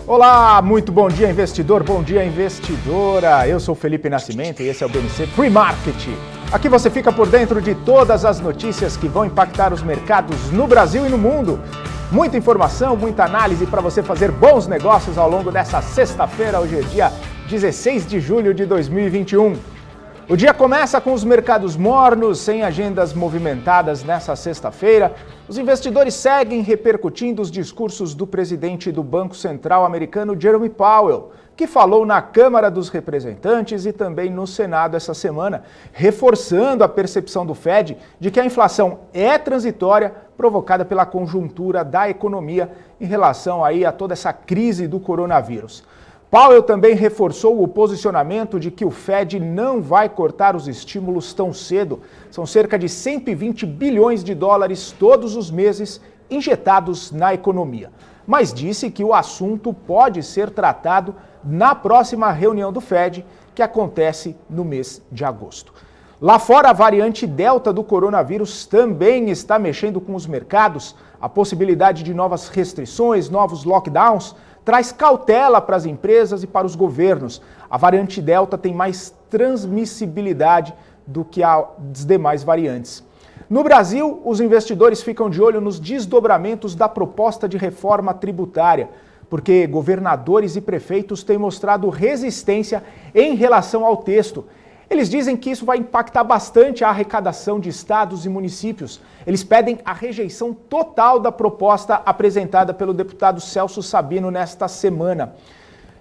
Olá, muito bom dia investidor, bom dia investidora. Eu sou Felipe Nascimento e esse é o BNC Free Market. Aqui você fica por dentro de todas as notícias que vão impactar os mercados no Brasil e no mundo. Muita informação, muita análise para você fazer bons negócios ao longo dessa sexta-feira. Hoje é dia 16 de julho de 2021. O dia começa com os mercados mornos, sem agendas movimentadas nessa sexta-feira. Os investidores seguem repercutindo os discursos do presidente do Banco Central americano, Jerome Powell, que falou na Câmara dos Representantes e também no Senado essa semana, reforçando a percepção do Fed de que a inflação é transitória, provocada pela conjuntura da economia em relação aí a toda essa crise do coronavírus. Powell também reforçou o posicionamento de que o Fed não vai cortar os estímulos tão cedo. São cerca de 120 bilhões de dólares todos os meses injetados na economia. Mas disse que o assunto pode ser tratado na próxima reunião do Fed, que acontece no mês de agosto. Lá fora, a variante Delta do coronavírus também está mexendo com os mercados. A possibilidade de novas restrições, novos lockdowns, traz cautela para as empresas e para os governos. A variante Delta tem mais transmissibilidade do que as demais variantes. No Brasil, os investidores ficam de olho nos desdobramentos da proposta de reforma tributária, porque governadores e prefeitos têm mostrado resistência em relação ao texto. Eles dizem que isso vai impactar bastante a arrecadação de estados e municípios. Eles pedem a rejeição total da proposta apresentada pelo deputado Celso Sabino nesta semana.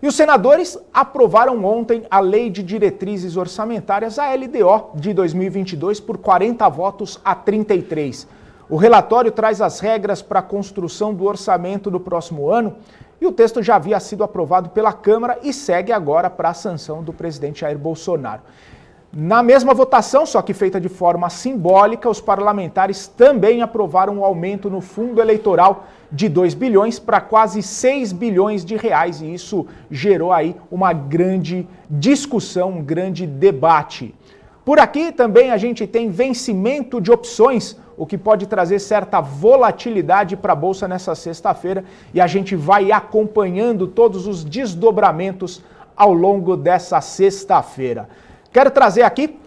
E os senadores aprovaram ontem a Lei de Diretrizes Orçamentárias, a LDO, de 2022 por 40 votos a 33. O relatório traz as regras para a construção do orçamento do próximo ano e o texto já havia sido aprovado pela Câmara e segue agora para a sanção do presidente Jair Bolsonaro. Na mesma votação, só que feita de forma simbólica, os parlamentares também aprovaram um aumento no fundo eleitoral de 2 bilhões para quase 6 bilhões de reais e isso gerou aí uma grande discussão, um grande debate. Por aqui também a gente tem vencimento de opções, o que pode trazer certa volatilidade para a Bolsa nessa sexta-feira e a gente vai acompanhando todos os desdobramentos ao longo dessa sexta-feira. Quero trazer aqui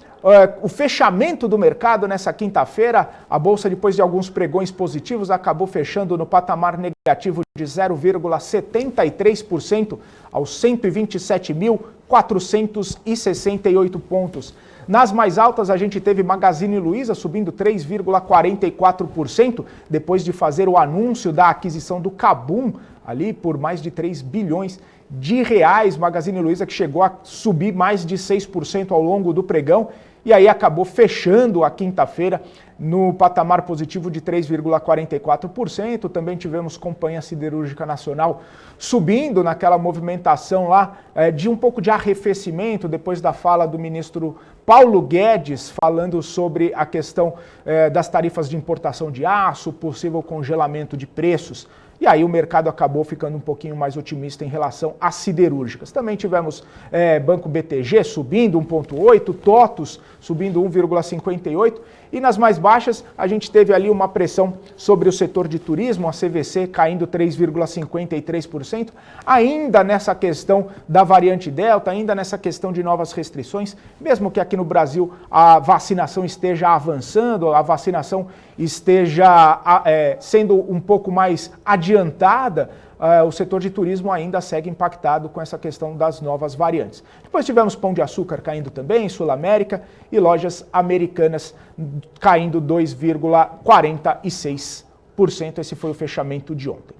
o fechamento do mercado nessa quinta-feira. A Bolsa, depois de alguns pregões positivos, acabou fechando no patamar negativo de 0,73% aos 127.468 pontos. Nas mais altas, a gente teve Magazine Luiza subindo 3,44%, depois de fazer o anúncio da aquisição do KaBuM, ali por mais de 3 bilhões de reais. Magazine Luiza que chegou a subir mais de 6% ao longo do pregão e aí acabou fechando a quinta-feira no patamar positivo de 3,44%. Também tivemos Companhia Siderúrgica Nacional subindo naquela movimentação lá de um pouco de arrefecimento depois da fala do ministro Paulo Guedes falando sobre a questão das tarifas de importação de aço, possível congelamento de preços. E aí o mercado acabou ficando um pouquinho mais otimista em relação às siderúrgicas. Também tivemos Banco BTG subindo 1,8%, TOTUS subindo 1,58%. E nas mais baixas a gente teve ali uma pressão sobre o setor de turismo, a CVC caindo 3,53%. Ainda nessa questão da variante Delta, ainda nessa questão de novas restrições, mesmo que aqui no Brasil a vacinação esteja avançando, a vacinação esteja sendo um pouco mais adiantada, o setor de turismo ainda segue impactado com essa questão das novas variantes. Depois tivemos Pão de Açúcar caindo também, Sul América, e lojas americanas caindo 2,46%. Esse foi o fechamento de ontem.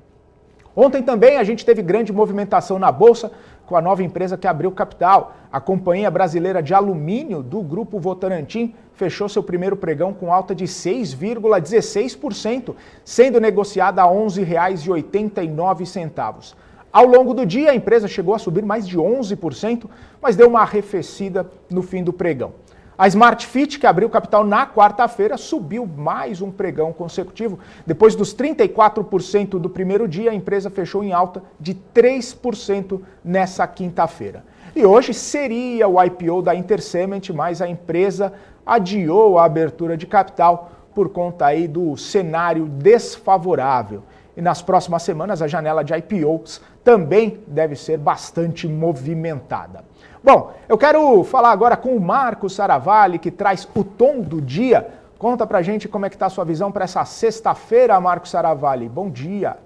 Ontem também a gente teve grande movimentação na Bolsa com a nova empresa que abriu capital. A Companhia Brasileira de Alumínio do Grupo Votorantim fechou seu primeiro pregão com alta de 6,16%, sendo negociada a R$ 11,89. Ao longo do dia, a empresa chegou a subir mais de 11%, mas deu uma arrefecida no fim do pregão. A Smart Fit, que abriu capital na quarta-feira, subiu mais um pregão consecutivo. Depois dos 34% do primeiro dia, a empresa fechou em alta de 3% nessa quinta-feira. E hoje seria o IPO da Intercement, mas a empresa adiou a abertura de capital por conta aí do cenário desfavorável. e nas próximas semanas a janela de IPOs também deve ser bastante movimentada. Bom, eu quero falar agora com o Marco Saravalli, que traz o tom do dia. Conta pra gente como é que tá a sua visão para essa sexta-feira, Marco Saravalli. Bom dia.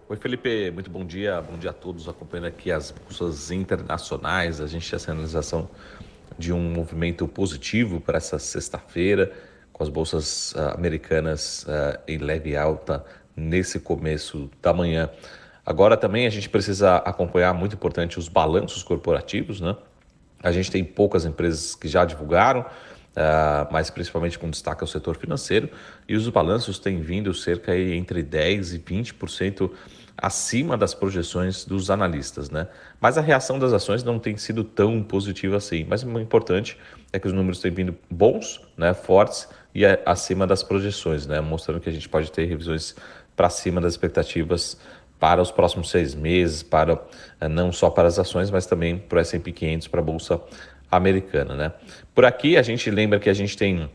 Oi, Felipe, muito bom dia a todos acompanhando aqui as bolsas internacionais. A gente tem essa sinalização de um movimento positivo para essa sexta-feira, com as bolsas americanas em leve alta nesse começo da manhã. Agora também a gente precisa acompanhar, muito importante, os balanços corporativos, né? A gente tem poucas empresas que já divulgaram, mas principalmente com destaque ao setor financeiro, e os balanços têm vindo cerca aí entre 10% e 20% acima das projeções dos analistas, né? Mas a reação das ações não tem sido tão positiva assim, mas o importante é que os números têm vindo bons, né, fortes e acima das projeções, né, mostrando que a gente pode ter revisões para cima das expectativas para os próximos 6 meses, para não só para as ações, mas também para o S&P 500, para a Bolsa Americana, né? Por aqui a gente lembra que a gente tem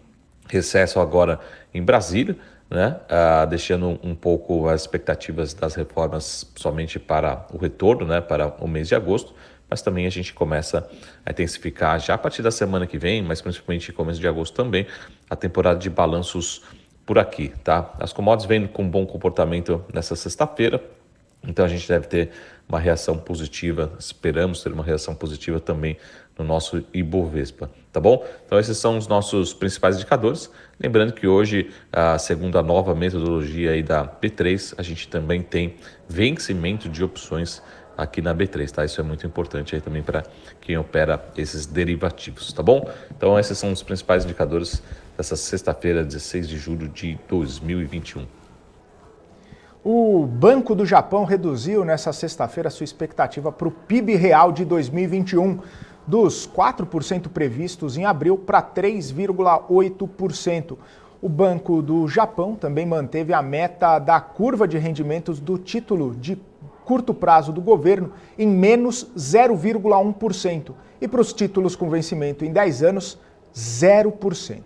recesso agora em Brasília, né? Deixando um pouco as expectativas das reformas somente para o retorno, né? Para o mês de agosto, mas também a gente começa a intensificar já a partir da semana que vem, mas principalmente no começo de agosto também, a temporada de balanços por aqui, tá? As commodities vêm com bom comportamento nessa sexta-feira, então a gente deve ter uma reação positiva, esperamos ter uma reação positiva também no nosso Ibovespa, tá bom? Então esses são os nossos principais indicadores. Lembrando que hoje, segundo a nova metodologia aí da B3, a gente também tem vencimento de opções aqui na B3, tá? Isso é muito importante aí também para quem opera esses derivativos, tá bom? Então esses são os principais indicadores dessa sexta-feira, 16 de julho de 2021. O Banco do Japão reduziu nessa sexta-feira sua expectativa para o PIB real de 2021, dos 4% previstos em abril para 3,8%. O Banco do Japão também manteve a meta da curva de rendimentos do título de curto prazo do governo em menos 0,1% e para os títulos com vencimento em 10 anos, 0%.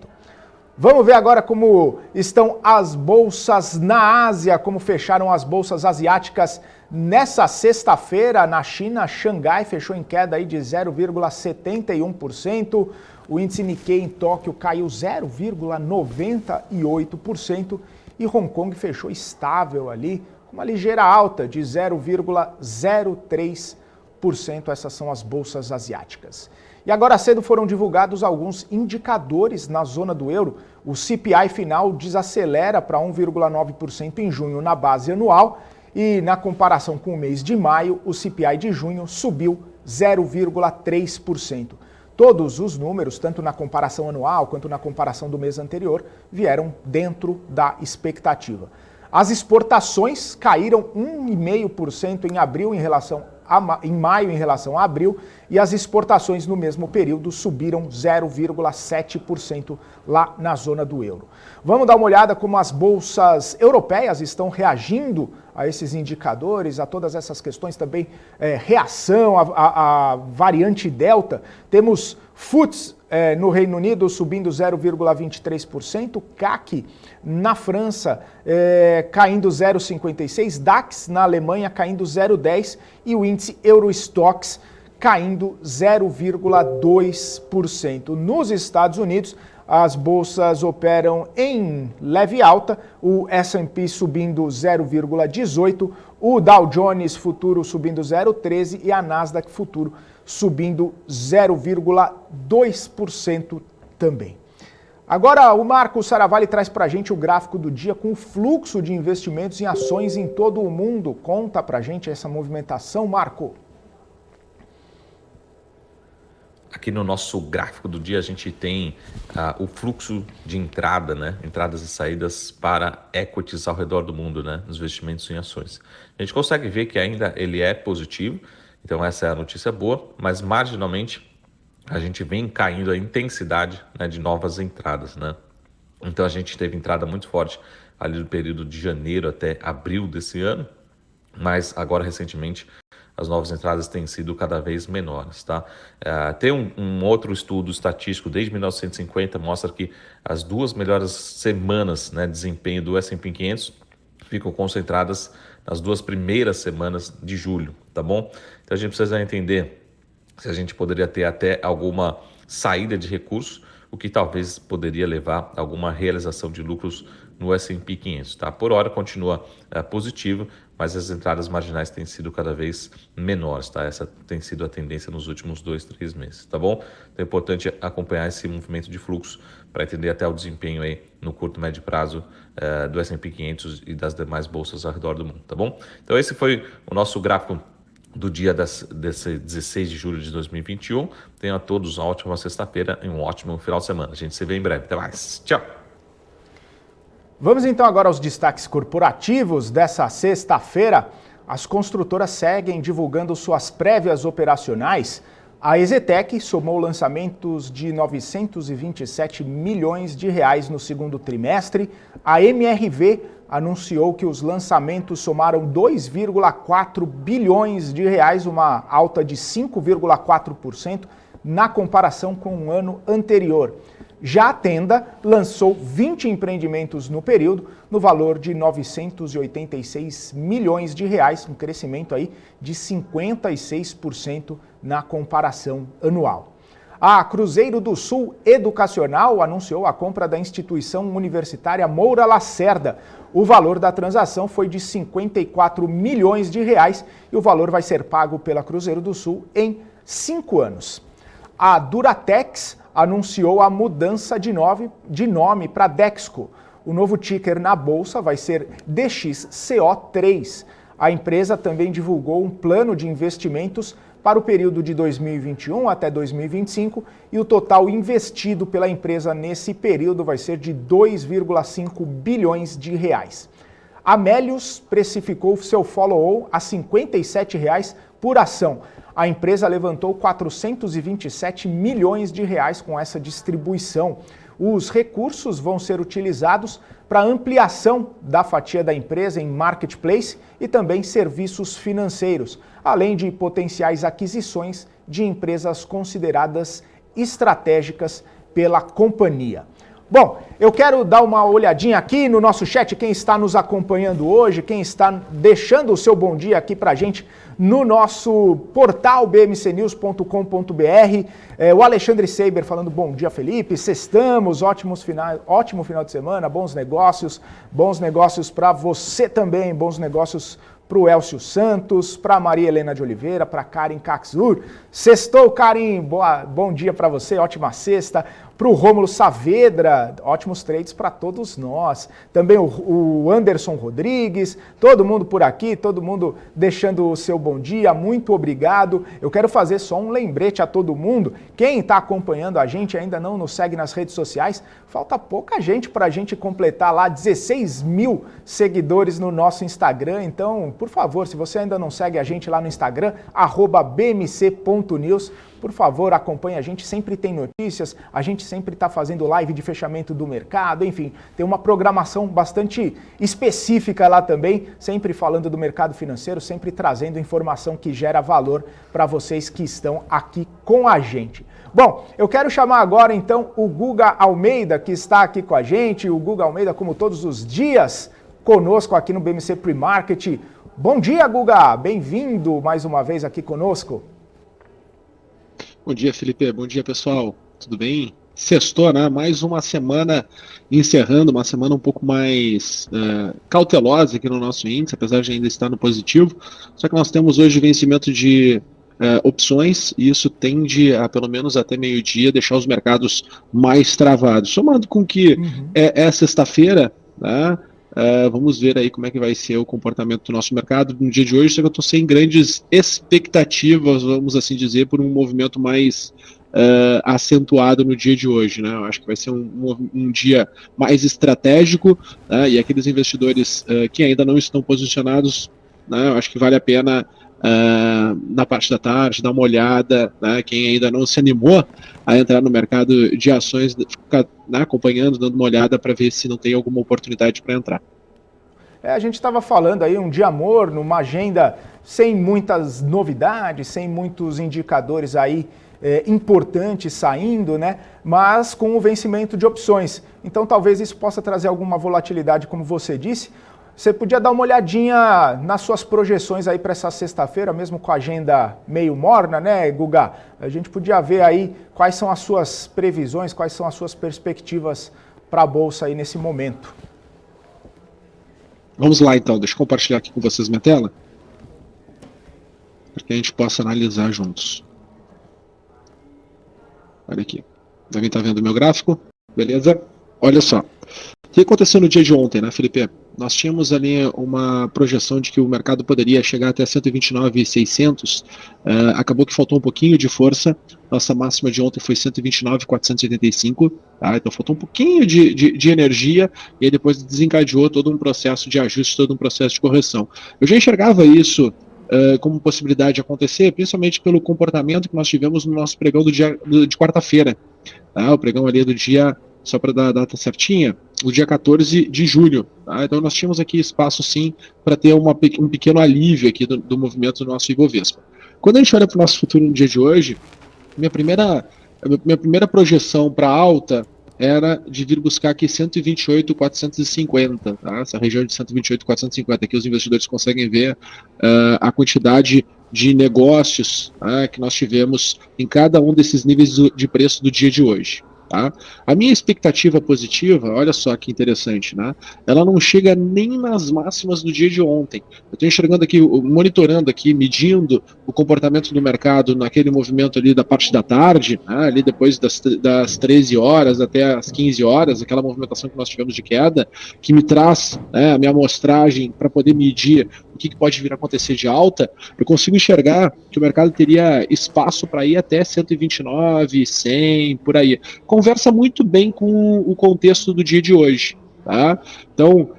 Vamos ver agora como estão as bolsas na Ásia, como fecharam as bolsas asiáticas nessa sexta-feira. Na China, Xangai fechou em queda aí de 0,71%. O índice Nikkei em Tóquio caiu 0,98% e Hong Kong fechou estável ali, com uma ligeira alta de 0,03%. Essas são as bolsas asiáticas. E agora cedo foram divulgados alguns indicadores na zona do euro. O CPI final desacelera para 1,9% em junho na base anual e na comparação com o mês de maio, o CPI de junho subiu 0,3%. Todos os números, tanto na comparação anual quanto na comparação do mês anterior, vieram dentro da expectativa. As exportações caíram 1,5% em maio em relação a abril, e as exportações no mesmo período subiram 0,7% lá na zona do euro. Vamos dar uma olhada como as bolsas europeias estão reagindo a esses indicadores, a todas essas questões também, reação à variante Delta. Temos FTSE no Reino Unido subindo 0,23%, CAC na França caindo 0,56%, DAX na Alemanha caindo 0,10% e o índice Eurostoxx caindo 0,2%. Nos Estados Unidos, as bolsas operam em leve alta, o S&P subindo 0,18%, o Dow Jones Futuro subindo 0,13% e a Nasdaq Futuro subindo 0,2% também. Agora o Marco Saravalli traz para a gente o gráfico do dia com o fluxo de investimentos em ações em todo o mundo. Conta para a gente essa movimentação, Marco. Aqui no nosso gráfico do dia a gente tem o fluxo de entrada, né? Entradas e saídas para equities ao redor do mundo, né? Nos investimentos em ações. A gente consegue ver que ainda ele é positivo, então essa é a notícia boa, mas marginalmente a gente vem caindo a intensidade, né, de novas entradas, né? Então a gente teve entrada muito forte ali no período de janeiro até abril desse ano, mas agora recentemente as novas entradas têm sido cada vez menores, tá? Tem um outro estudo estatístico desde 1950, mostra que as 2 melhores semanas, né, de desempenho do S&P 500 ficam concentradas nas 2 primeiras semanas de julho, tá bom? Então a gente precisa entender se a gente poderia ter até alguma saída de recursos, o que talvez poderia levar a alguma realização de lucros no S&P 500. Tá? Por hora continua positivo, mas as entradas marginais têm sido cada vez menores. Tá? Essa tem sido a tendência nos últimos 2, 3 meses. Tá bom? Então é importante acompanhar esse movimento de fluxo para entender até o desempenho aí no curto e médio prazo do S&P 500 e das demais bolsas ao redor do mundo. Tá bom? Então esse foi o nosso gráfico do dia desse 16 de julho de 2021. Tenham a todos uma ótima sexta-feira e um ótimo final de semana. A gente se vê em breve. Até mais. Tchau. Vamos então agora aos destaques corporativos dessa sexta-feira. As construtoras seguem divulgando suas prévias operacionais. A EZTEC somou lançamentos de 927 milhões de reais no segundo trimestre. A MRV anunciou que os lançamentos somaram 2,4 bilhões de reais, uma alta de 5,4% na comparação com o ano anterior. Já a Tenda lançou 20 empreendimentos no período, no valor de 986 milhões de reais, um crescimento aí de 56% na comparação anual. A Cruzeiro do Sul Educacional anunciou a compra da instituição universitária Moura Lacerda. O valor da transação foi de 54 milhões de reais e o valor vai ser pago pela Cruzeiro do Sul em 5 anos. A Duratex anunciou a mudança de nome para Dexco. O novo ticker na bolsa vai ser DXCO3. A empresa também divulgou um plano de investimentos para o período de 2021 até 2025 e o total investido pela empresa nesse período vai ser de 2,5 bilhões de reais. A Melius precificou seu follow-on a R$ 57 por ação. A empresa levantou 427 milhões de reais com essa distribuição. Os recursos vão ser utilizados para ampliação da fatia da empresa em marketplace e também serviços financeiros, além de potenciais aquisições de empresas consideradas estratégicas pela companhia. Bom, eu quero dar uma olhadinha aqui no nosso chat, quem está nos acompanhando hoje, quem está deixando o seu bom dia aqui pra gente no nosso portal bmcnews.com.br. O Alexandre Seiber falando bom dia, Felipe, sextamos, ótimo final de semana, bons negócios para você também, bons negócios para o Elcio Santos, para Maria Helena de Oliveira, para Karen Kaxur. Sextou, Karen, bom dia para você, ótima sexta. Para o Rômulo Saavedra, ótimos trades para todos nós. Também o Anderson Rodrigues, todo mundo por aqui, todo mundo deixando o seu bom dia, muito obrigado. Eu quero fazer só um lembrete a todo mundo. Quem está acompanhando a gente ainda não nos segue nas redes sociais, falta pouca gente para a gente completar lá 16 mil seguidores no nosso Instagram. Então, por favor, se você ainda não segue a gente lá no Instagram, @bmc.news, por favor, acompanhe a gente, sempre tem notícias, a gente sempre está fazendo live de fechamento do mercado, enfim, tem uma programação bastante específica lá também, sempre falando do mercado financeiro, sempre trazendo informação que gera valor para vocês que estão aqui com a gente. Bom, eu quero chamar agora então o Guga Almeida, que está aqui com a gente, o Guga Almeida, como todos os dias, conosco aqui no BMC Pre-Market. Bom dia, Guga, bem-vindo mais uma vez aqui conosco. Bom dia, Felipe. Bom dia, pessoal. Tudo bem? Sextou, né? Mais uma semana encerrando, uma semana um pouco mais cautelosa aqui no nosso índice, apesar de ainda estar no positivo. Só que nós temos hoje vencimento de opções e isso tende a, pelo menos até meio-dia, deixar os mercados mais travados. Somando com que é sexta-feira, né? Vamos ver aí como é que vai ser o comportamento do nosso mercado no dia de hoje, só que eu estou sem grandes expectativas, vamos assim dizer, por um movimento mais acentuado no dia de hoje, né? Eu acho que vai ser um dia mais estratégico, né? E aqueles investidores que ainda não estão posicionados, né? Eu acho que vale a pena na parte da tarde dar uma olhada, né? Quem ainda não se animou a entrar no mercado de ações, ficar, né, acompanhando, dando uma olhada para ver se não tem alguma oportunidade para entrar. A gente estava falando aí um dia morno, uma agenda sem muitas novidades, sem muitos indicadores aí importantes saindo, né? Mas com o vencimento de opções. Então talvez isso possa trazer alguma volatilidade, como você disse. Você podia dar uma olhadinha nas suas projeções aí para essa sexta-feira, mesmo com a agenda meio morna, né, Guga? A gente podia ver aí quais são as suas previsões, quais são as suas perspectivas para a Bolsa aí nesse momento. Vamos lá então, deixa eu compartilhar aqui com vocês minha tela, para que a gente possa analisar juntos. Olha aqui, devem estar vendo o meu gráfico, beleza? Olha só, o que aconteceu no dia de ontem, né, Felipe? Nós tínhamos ali uma projeção de que o mercado poderia chegar até 129.600, acabou que faltou um pouquinho de força, nossa máxima de ontem foi 129.485, tá? Então faltou um pouquinho de energia, e aí depois desencadeou todo um processo de ajuste, todo um processo de correção. Eu já enxergava isso como possibilidade de acontecer, principalmente pelo comportamento que nós tivemos no nosso pregão de quarta-feira, tá? O pregão ali do dia, só para dar a data certinha, o dia 14 de julho. Tá? Então nós tínhamos aqui espaço sim para ter um pequeno alívio aqui do movimento do nosso Ibovespa. Quando a gente olha para o nosso futuro no dia de hoje, minha primeira projeção para alta era de vir buscar aqui 128.450, tá? Essa região de 128.450, aqui os investidores conseguem ver a quantidade de negócios, que nós tivemos em cada um desses níveis de preço do dia de hoje. Tá? A minha expectativa positiva, olha só que interessante, né? Ela não chega nem nas máximas do dia de ontem. Eu estou enxergando aqui, monitorando aqui, medindo o comportamento do mercado naquele movimento ali da parte da tarde, né? Ali depois das 13 horas até as 15 horas, aquela movimentação que nós tivemos de queda, que me traz, né, a minha amostragem para poder medir o que pode vir a acontecer de alta. Eu consigo enxergar que o mercado teria espaço para ir até 129, 100, por aí. Conversa muito bem com o contexto do dia de hoje, tá? Então,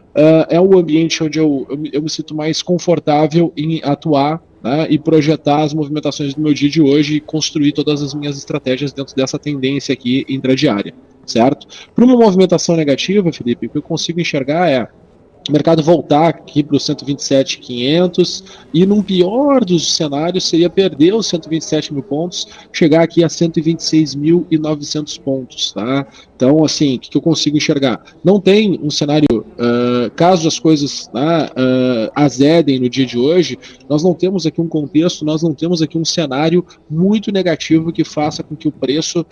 é um ambiente onde eu me sinto mais confortável em atuar, né, e projetar as movimentações do meu dia de hoje e construir todas as minhas estratégias dentro dessa tendência aqui intradiária, certo? Para uma movimentação negativa, Felipe, o que eu consigo enxergar é o mercado voltar aqui para os 127.500 e num pior dos cenários seria perder os 127 mil pontos, chegar aqui a 126.900 pontos, tá? Então, assim, o que eu consigo enxergar? Não tem um cenário, caso as coisas azedem no dia de hoje, nós não temos aqui um contexto, nós não temos aqui um cenário muito negativo que faça com que o preço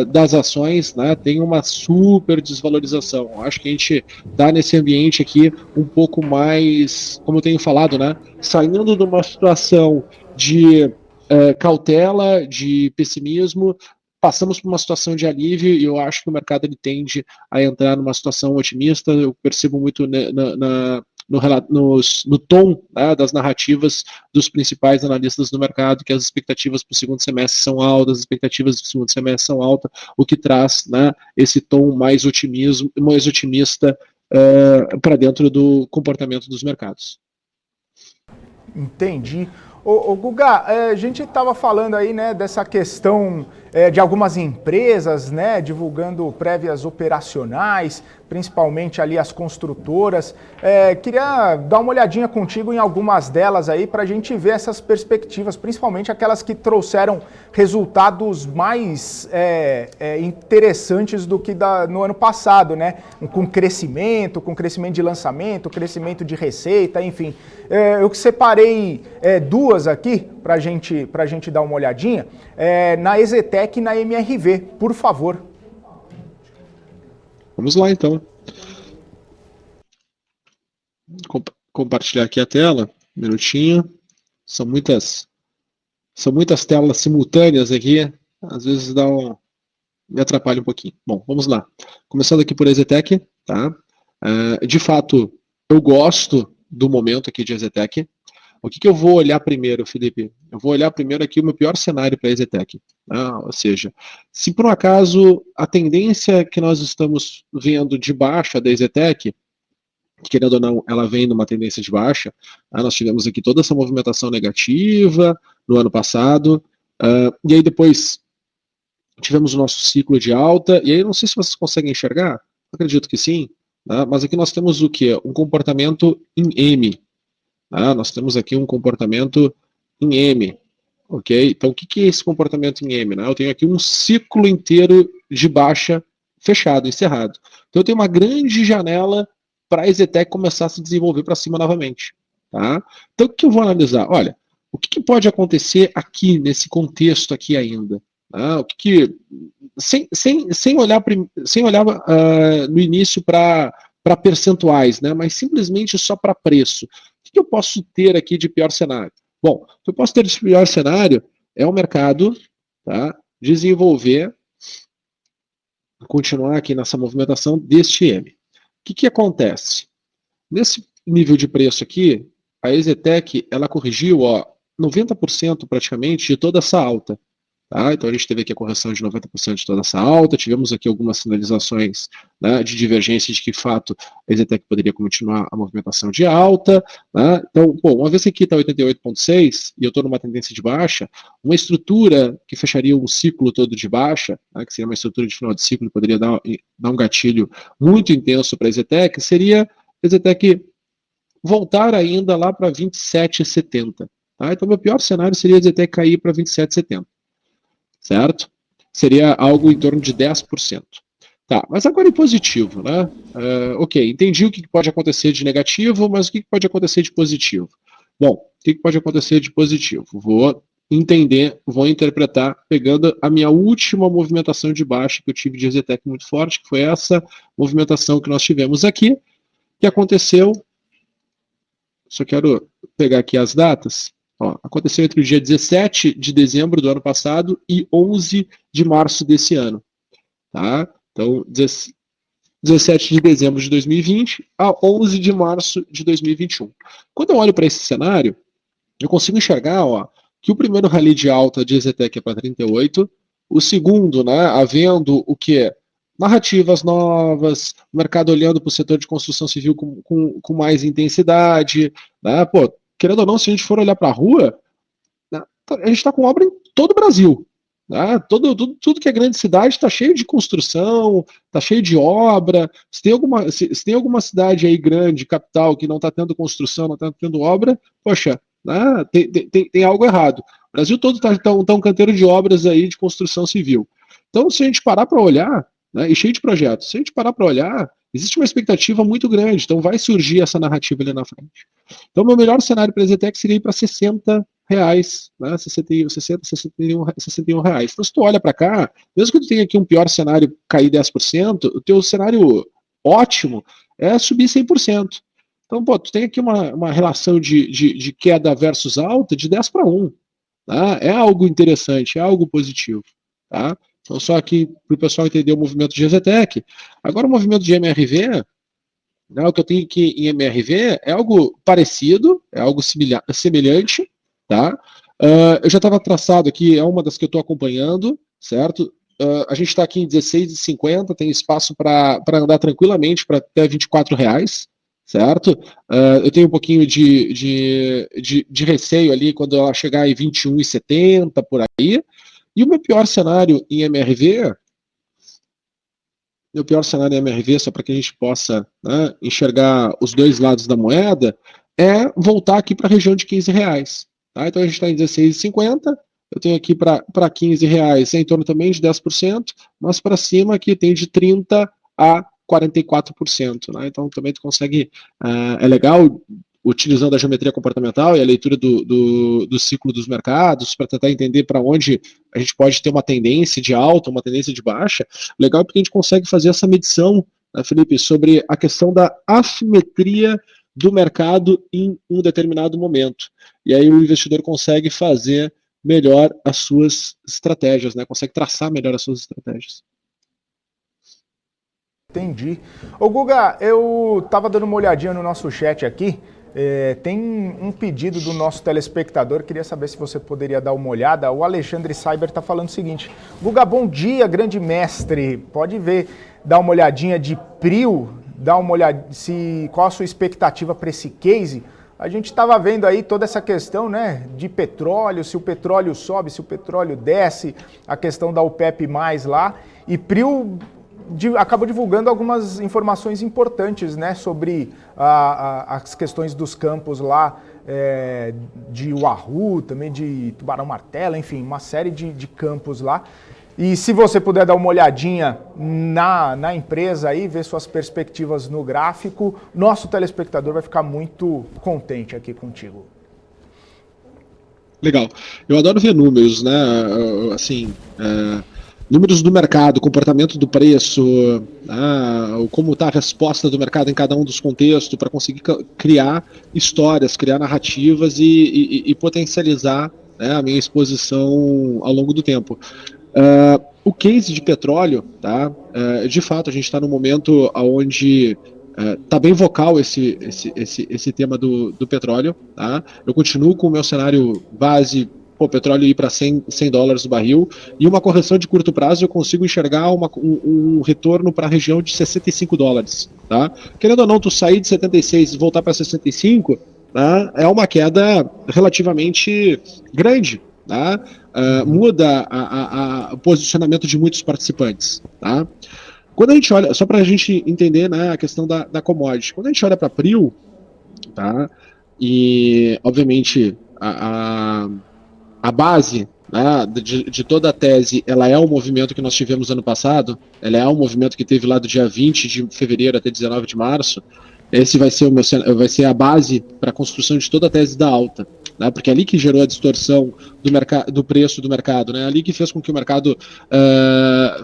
das ações, né, tenha uma super desvalorização. Acho que a gente está nesse ambiente aqui um pouco mais, como eu tenho falado, né, saindo de uma situação de cautela, de pessimismo, passamos por uma situação de alívio e eu acho que o mercado ele tende a entrar numa situação otimista. Eu percebo muito no tom, né, das narrativas dos principais analistas do mercado, que as expectativas para o segundo semestre são altas, as expectativas do segundo semestre são altas, o que traz, né, esse tom mais otimista para dentro do comportamento dos mercados. Entendi. Ô Guga, a gente estava falando aí, né, dessa questão de algumas empresas, né, divulgando prévias operacionais, principalmente ali as construtoras. Queria dar uma olhadinha contigo em algumas delas aí para a gente ver essas perspectivas, principalmente aquelas que trouxeram resultados mais interessantes do que no ano passado, né? Com crescimento de lançamento, crescimento de receita, enfim. Eu separei duas aqui para a gente dar uma olhadinha, na EZTEC e na MRV, por favor. Vamos lá, então. Compartilhar aqui a tela, um minutinho. São muitas telas simultâneas aqui, às vezes me atrapalha um pouquinho. Bom, vamos lá. Começando aqui por EZTEC, tá? De fato, eu gosto do momento aqui de EZTEC. O que eu vou olhar primeiro, Felipe? Eu vou olhar primeiro aqui o meu pior cenário para a EZTEC. Ou seja, se por um acaso a tendência que nós estamos vendo de baixa da EZTEC, querendo ou não, ela vem numa tendência de baixa, nós tivemos aqui toda essa movimentação negativa no ano passado, e aí depois tivemos o nosso ciclo de alta, e aí não sei se vocês conseguem enxergar, acredito que sim, né? Mas aqui nós temos o quê? Um comportamento em M. Né? Nós temos aqui um comportamento em M. Ok? Então, o que é esse comportamento em M? Né? Eu tenho aqui um ciclo inteiro de baixa fechado, encerrado. Então, eu tenho uma grande janela para a EZTEC começar a se desenvolver para cima novamente. Tá? Então, o que eu vou analisar? Olha, o que pode acontecer aqui, nesse contexto aqui ainda? Tá? O que sem olhar no início para percentuais, né? Mas simplesmente só para preço. O que eu posso ter aqui de pior cenário? Bom, o que eu posso ter de pior cenário é o mercado, tá, desenvolver, continuar aqui nessa movimentação deste M. O que acontece? Nesse nível de preço aqui, a EZTEC, ela corrigiu 90% praticamente de toda essa alta. Tá? Então a gente teve aqui a correção de 90% de toda essa alta, tivemos aqui algumas sinalizações, né, de divergência de que, de fato, a EZTEC poderia continuar a movimentação de alta. Né? Então, bom, uma vez que aqui está 88,6 e eu estou numa tendência de baixa, uma estrutura que fecharia um ciclo todo de baixa, né, que seria uma estrutura de final de ciclo, que poderia dar um gatilho muito intenso para a EZTEC, seria a EZTEC voltar ainda lá para 27,70. Tá? Então, meu pior cenário seria a EZTEC cair para 27,70. Certo? Seria algo em torno de 10%. Tá, mas agora em positivo, né? Ok, entendi o que pode acontecer de negativo, mas o que pode acontecer de positivo? Bom, o que pode acontecer de positivo? Vou entender, vou interpretar, pegando a minha última movimentação de baixa que eu tive de EZTEC muito forte, que foi essa movimentação que nós tivemos aqui, que aconteceu, só quero pegar aqui as datas. Aconteceu entre o dia 17 de dezembro do ano passado e 11 de março desse ano. Tá? Então, 17 de dezembro de 2020 a 11 de março de 2021. Quando eu olho para esse cenário, eu consigo enxergar que o primeiro rally de alta de EZTEC é para 38, o segundo, né, havendo o que? Narrativas novas, o mercado olhando para o setor de construção civil com mais intensidade, né? Pô, querendo ou não, se a gente for olhar para a rua, né, a gente está com obra em todo o Brasil. Né? Tudo que é grande cidade está cheio de construção, está cheio de obra. Se tem alguma cidade aí grande, capital, que não está tendo construção, não está tendo obra, poxa, né, tem algo errado. O Brasil todo tá um canteiro de obras aí de construção civil. Então, se a gente parar para olhar, né, e cheio de projetos, se a gente parar para olhar, existe uma expectativa muito grande, então vai surgir essa narrativa ali na frente. Então, meu melhor cenário para a EZTEC seria ir para R$60, né, 61 reais. Então, se tu olha para cá, mesmo que tu tenha aqui um pior cenário cair 10%, o teu cenário ótimo é subir 100%. Então, pô, tu tem aqui uma relação de queda versus alta de 10 para 1. Tá? É algo interessante, é algo positivo. Tá? Então, só aqui para o pessoal entender o movimento de EZTEC. Agora, o movimento de MRV, né, o que eu tenho aqui em MRV é algo parecido, é algo semelhante. Tá? Eu já estava traçado aqui, é uma das que eu estou acompanhando, certo? A gente está aqui em 16,50, tem espaço para andar tranquilamente para até R$24, certo? Eu tenho um pouquinho de receio ali quando ela chegar em 21,70 por aí. E o meu pior cenário em MRV, só para que a gente possa, né, enxergar os dois lados da moeda, é voltar aqui para a região de R$15. Tá? Então a gente está em 16,50, eu tenho aqui para R$15 em torno também de 10%, mas para cima aqui tem de 30% a 44%. Né? Então também tu consegue, é legal, utilizando a geometria comportamental e a leitura do ciclo dos mercados, para tentar entender para onde a gente pode ter uma tendência de alta, uma tendência de baixa. Legal porque a gente consegue fazer essa medição, né, Felipe, sobre a questão da assimetria do mercado em um determinado momento. E aí o investidor consegue fazer melhor as suas estratégias, né? Consegue traçar melhor as suas estratégias. Entendi. Ô Guga, eu estava dando uma olhadinha no nosso chat aqui, tem um pedido do nosso telespectador, queria saber se você poderia dar uma olhada. O Alexandre Cyber está falando o seguinte: Guga, bom dia, grande mestre, pode ver, dar uma olhadinha de PRIO, dar uma olhada qual a sua expectativa para esse case. A gente estava vendo aí toda essa questão, né, de petróleo, se o petróleo sobe, se o petróleo desce, a questão da OPEP+, lá, e PRIO acabou divulgando algumas informações importantes, né, sobre as questões dos campos lá, de Uahu, também de Tubarão Martelo, enfim, uma série de campos lá. E se você puder dar uma olhadinha na empresa aí, ver suas perspectivas no gráfico, nosso telespectador vai ficar muito contente aqui contigo. Legal. Eu adoro ver números, né? Assim, números do mercado, comportamento do preço, como está a resposta do mercado em cada um dos contextos, para conseguir criar histórias, criar narrativas e potencializar, né, a minha exposição ao longo do tempo. O case de petróleo, tá? De fato, a gente está num momento onde tá bem vocal esse tema do petróleo, tá? Eu continuo com o meu cenário base, petróleo ir para $100 o barril, e uma correção de curto prazo eu consigo enxergar um retorno para a região de $65, tá? Querendo ou não, tu sair de 76 e voltar para 65, tá? É uma queda relativamente grande, tá? Muda o posicionamento de muitos participantes, tá? Quando a gente olha, só para a gente entender, né, a questão da commodity, quando a gente olha para PRIO, tá, e obviamente a base, né, de toda a tese, ela é o movimento que nós tivemos ano passado, ela é um movimento que teve lá do dia 20 de fevereiro até 19 de março. Esse vai ser a base para a construção de toda a tese da alta, né, porque é ali que gerou a distorção do preço do mercado, né, ali que fez com que o mercado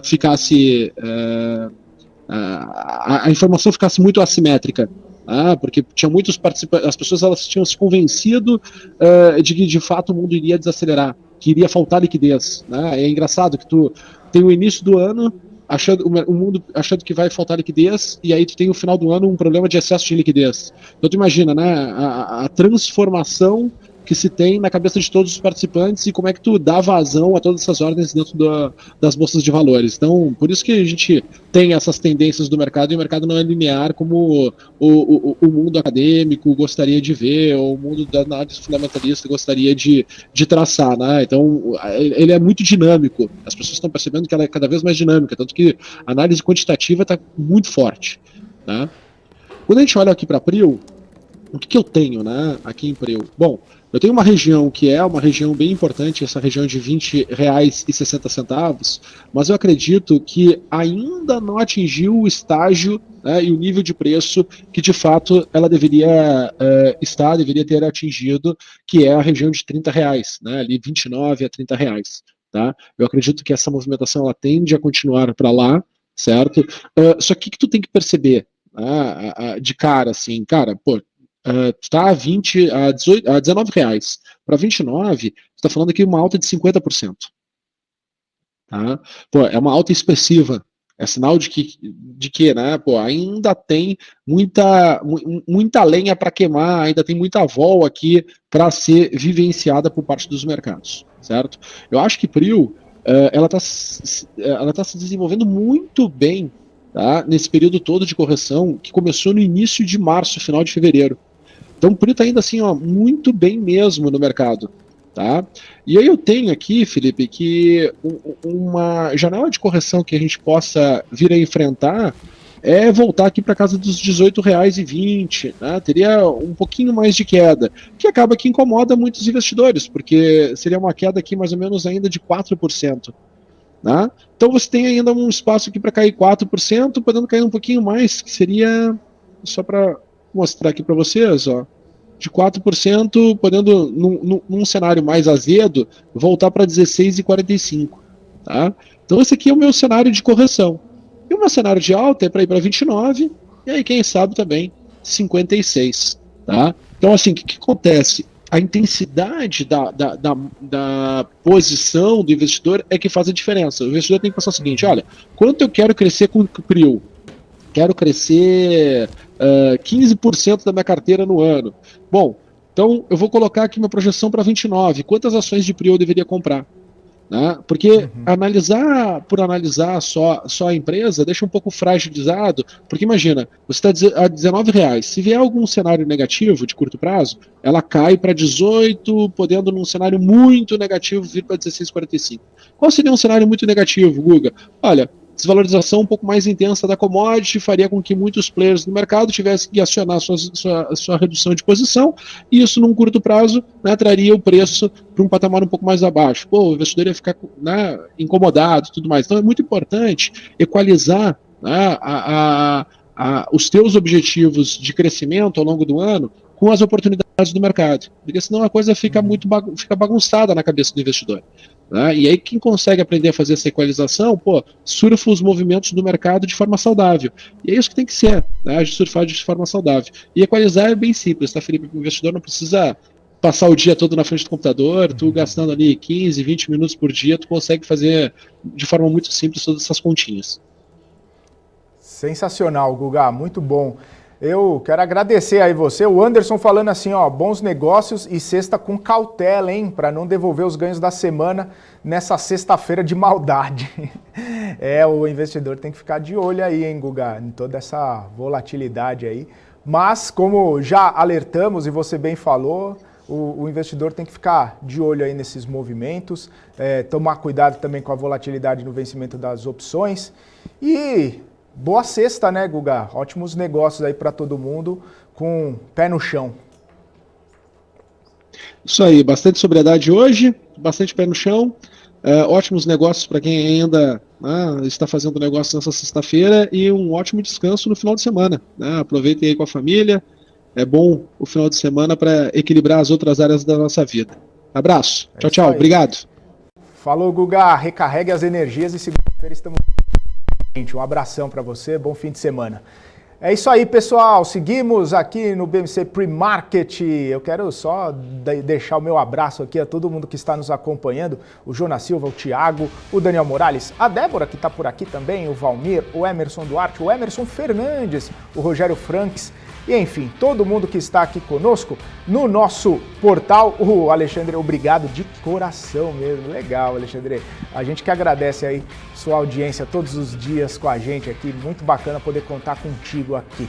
ficasse... a informação ficasse muito assimétrica, porque tinha muitos participantes, as pessoas elas tinham se convencido de que de fato o mundo iria desacelerar, que iria faltar liquidez, né? É engraçado que tu tem o início do ano o mundo achando que vai faltar liquidez, e aí tu tem o final do ano um problema de excesso de liquidez. Então tu imagina, né, a transformação que se tem na cabeça de todos os participantes e como é que tu dá vazão a todas essas ordens dentro das bolsas de valores. Então, por isso que a gente tem essas tendências do mercado, e o mercado não é linear como o mundo acadêmico gostaria de ver, ou o mundo da análise fundamentalista gostaria de traçar, né? Então, ele é muito dinâmico. As pessoas estão percebendo que ela é cada vez mais dinâmica, tanto que a análise quantitativa está muito forte, né? Quando a gente olha aqui para PRIO, o que eu tenho, né, aqui em PRIO? Bom, eu tenho uma região que é uma região bem importante, essa região de R$20,60, mas eu acredito que ainda não atingiu o estágio, né, e o nível de preço que de fato ela deveria deveria ter atingido, que é a região de R$30, né, ali 29 a R$30, tá? Eu acredito que essa movimentação ela tende a continuar para lá, certo? Só que tu tem que perceber, de cara, assim, cara, pô, está a R$19 para 29, você está falando aqui uma alta de 50%. Tá? Pô, é uma alta expressiva. É sinal de que, né, pô, ainda tem muita lenha para queimar, ainda tem muita vol aqui para ser vivenciada por parte dos mercados, certo? Eu acho que PRIO, ela tá se desenvolvendo muito bem, tá, nesse período todo de correção que começou no início de março, final de fevereiro. Então o PRIO está indo assim, ó, muito bem mesmo no mercado, tá? E aí eu tenho aqui, Felipe, que uma janela de correção que a gente possa vir a enfrentar é voltar aqui para casa dos R$18,20, né? Teria um pouquinho mais de queda, que acaba que incomoda muitos investidores, porque seria uma queda aqui mais ou menos ainda de 4%. Né? Então você tem ainda um espaço aqui para cair 4%, podendo cair um pouquinho mais, que seria, só para mostrar aqui para vocês, ó, de 4%, podendo, num cenário mais azedo, voltar para 16,45. Tá? Então esse aqui é o meu cenário de correção. E o meu cenário de alta é para ir para 29, e aí quem sabe também 56. Tá? Então assim, o que acontece? A intensidade da posição do investidor é que faz a diferença. O investidor tem que pensar o seguinte, olha, quanto eu quero crescer com o PRIO? Quero crescer 15% da minha carteira no ano. Bom, então eu vou colocar aqui minha projeção para 29. Quantas ações de PRIO eu deveria comprar? Né? Porque analisar só a empresa deixa um pouco fragilizado, porque imagina, você está a R$19, se vier algum cenário negativo de curto prazo, ela cai para 18, podendo num cenário muito negativo vir para 16,45. Qual seria um cenário muito negativo, Guga? Olha, desvalorização um pouco mais intensa da commodity faria com que muitos players do mercado tivessem que acionar sua redução de posição, e isso, num curto prazo, né, traria o preço para um patamar um pouco mais abaixo. O investidor ia ficar, né, incomodado e tudo mais. Então, é muito importante equalizar, né, os teus objetivos de crescimento ao longo do ano com as oportunidades do mercado, porque senão a coisa fica fica bagunçada na cabeça do investidor. Né? E aí quem consegue aprender a fazer essa equalização, surfa os movimentos do mercado de forma saudável. E é isso que tem que ser, né? Surfar de forma saudável. E equalizar é bem simples, tá, Felipe? O investidor não precisa passar o dia todo na frente do computador, tu gastando ali 15, 20 minutos por dia, tu consegue fazer de forma muito simples todas essas continhas. Sensacional, Guga, muito bom. Eu quero agradecer aí você, o Anderson falando assim, ó, bons negócios e sexta com cautela, hein, para não devolver os ganhos da semana nessa sexta-feira de maldade. O investidor tem que ficar de olho aí, hein, Guga, em toda essa volatilidade aí. Mas, como já alertamos e você bem falou, o investidor tem que ficar de olho aí nesses movimentos, tomar cuidado também com a volatilidade no vencimento das opções e... boa sexta, né, Guga? Ótimos negócios aí para todo mundo, com pé no chão. Isso aí, bastante sobriedade hoje, bastante pé no chão, ótimos negócios para quem ainda está fazendo negócio nessa sexta-feira e um ótimo descanso no final de semana. Né? Aproveitem aí com a família, é bom o final de semana para equilibrar as outras áreas da nossa vida. Abraço, tchau, tchau, obrigado. Falou, Guga, recarregue as energias e segunda-feira estamos... Um abração para você, bom fim de semana. É isso aí, pessoal. Seguimos aqui no BMC Pre-Market. Eu quero só deixar o meu abraço aqui a todo mundo que está nos acompanhando. O Jonas Silva, o Thiago, o Daniel Morales, a Débora, que está por aqui também, o Valmir, o Emerson Duarte, o Emerson Fernandes, o Rogério Franks. E, enfim, todo mundo que está aqui conosco no nosso portal. O Alexandre, obrigado de coração mesmo. Legal, Alexandre. A gente que agradece aí sua audiência todos os dias com a gente aqui. Muito bacana poder contar contigo aqui.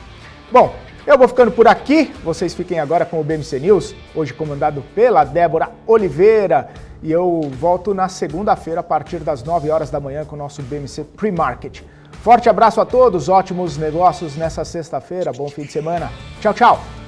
Bom, eu vou ficando por aqui. Vocês fiquem agora com o BMC News, hoje comandado pela Débora Oliveira. E eu volto na segunda-feira a partir das 9 horas da manhã com o nosso BMC Pre-Market. Forte abraço a todos, ótimos negócios nessa sexta-feira, bom fim de semana. Tchau, tchau!